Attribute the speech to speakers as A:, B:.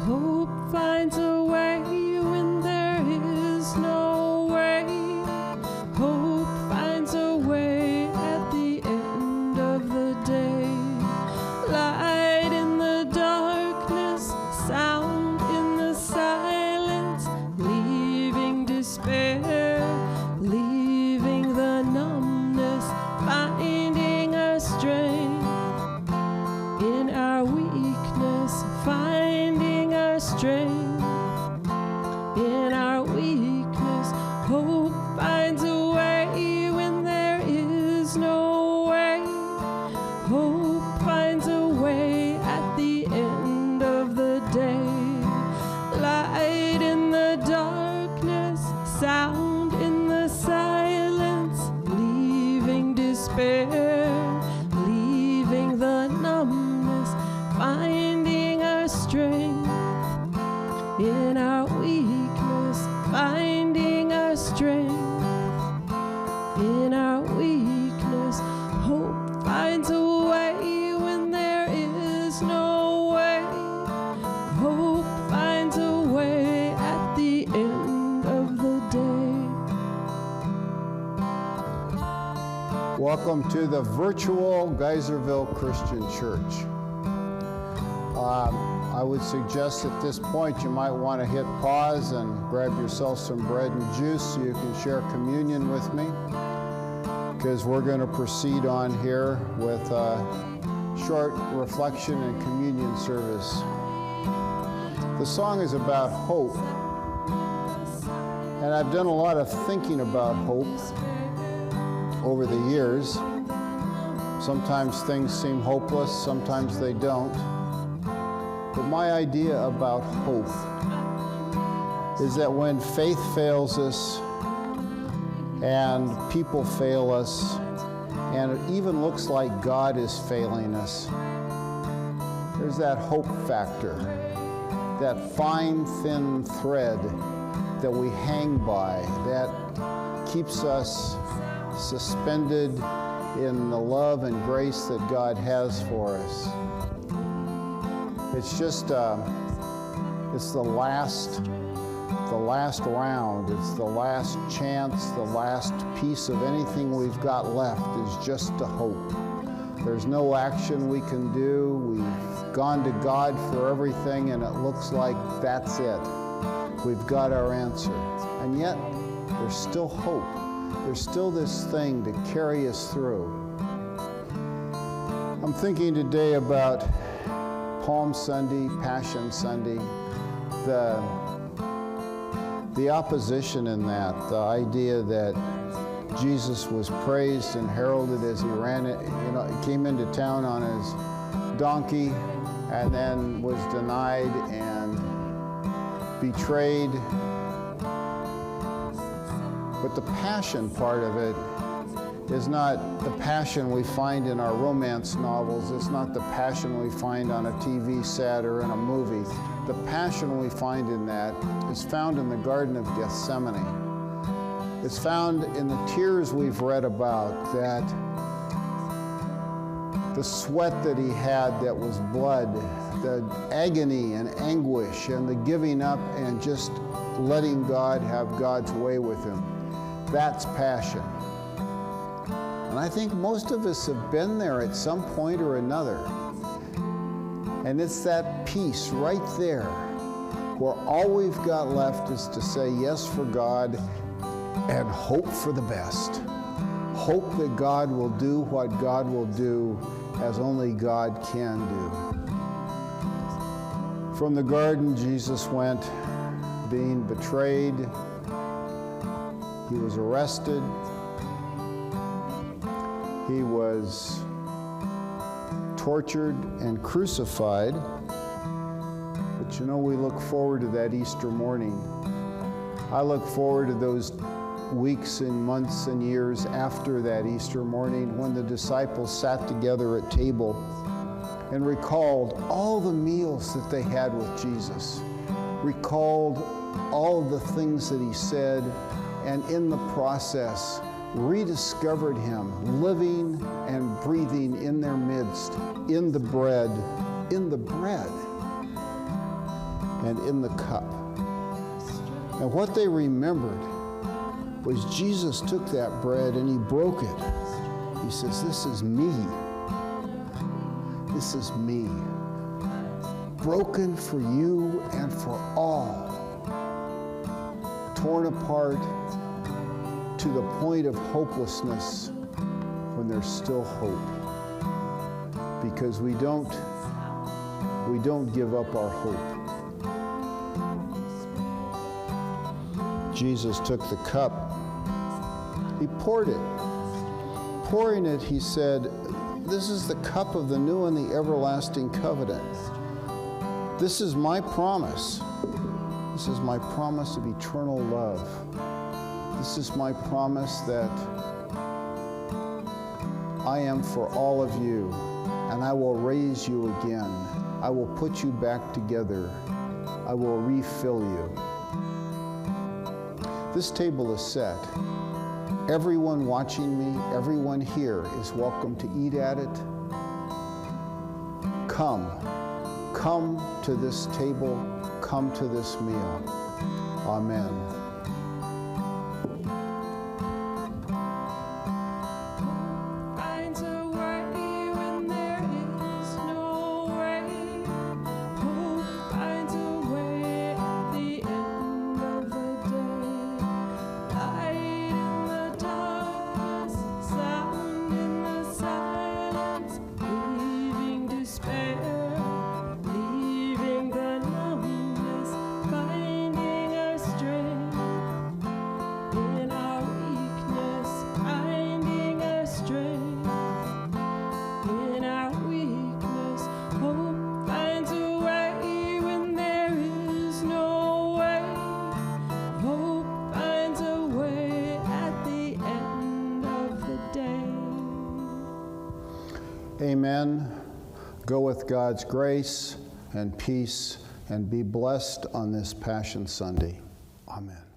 A: Hope finds a way when there is no way. Hope finds a way at the end of the day. Light in the darkness, sound in the silence, leaving despair, leaving the numbness, finding our strength in our weakness, finding our strength in our weakness. Hope finds a way when there is no way. Hope finds a way at the end of the day. Light in the darkness, sound in the silence, leaving despair, leaving the numbness, finding our strength in our weakness, finding our strength in our weakness. Hope finds a way when there is no way. Hope finds a way at the end of the day.
B: Welcome to the virtual Geyserville Christian Church. I would suggest at this point you might want to hit pause and grab yourself some bread and juice so you can share communion with me, because we're going to proceed on here with a short reflection and communion service. The song is about hope, and I've done a lot of thinking about hope over the years. Sometimes things seem hopeless, sometimes they don't. But my idea about hope is that when faith fails us and people fail us and it even looks like God is failing us, there's that hope factor, that fine, thin thread that we hang by that keeps us suspended in the love and grace that God has for us. It's just, it's the last round. It's the last chance, the last piece of anything we've got left is just a hope. There's no action we can do. We've gone to God for everything, and it looks like that's it. We've got our answer. And yet, there's still hope. There's still this thing to carry us through. I'm thinking today about Palm Sunday, Passion Sunday, the opposition in that, the idea that Jesus was praised and heralded as he ran it, came into town on his donkey and then was denied and betrayed. But the passion part of it is not the passion we find in our romance novels. It's not the passion we find on a TV set or in a movie. The passion we find in that is found in the Garden of Gethsemane. It's found in the tears we've read about, that the sweat that he had that was blood, the agony and anguish and the giving up and just letting God have God's way with him. That's passion. And I think most of us have been there at some point or another. And it's that piece right there where all we've got left is to say yes for God and hope for the best. Hope that God will do what God will do as only God can do. From the garden, Jesus went being betrayed. He was arrested. He was tortured and crucified. But we look forward to that Easter morning. I look forward to those weeks and months and years after that Easter morning when the disciples sat together at table and recalled all the meals that they had with Jesus, recalled all of the things that he said, and in the process rediscovered him living and breathing in their midst, in the bread, and in the cup. And what they remembered was Jesus took that bread and he broke it. He says, "This is me. This is me. Broken for you and for all. Torn apart to the point of hopelessness when there's still hope. Because we don't give up our hope." Jesus took the cup. He poured it. Pouring it, he said, "This is the cup of the new and the everlasting covenant. This is my promise. This is my promise of eternal love. This is my promise that I am for all of you, and I will raise you again. I will put you back together. I will refill you." This table is set. Everyone watching me, everyone here is welcome to eat at it. Come to this table, come to this meal. Amen.
A: Finds a way when there is no way. Hope finds a way at the end of the day. Light in the darkness, sound in the silence, leaving despair, leaving the numbness, finding our strength in our weakness, finding our strength in our weakness. Hope finds a way when there is no way. Hope finds a way at the end of the day.
B: Amen. Go with God's grace and peace and be blessed on this Passion Sunday. Amen.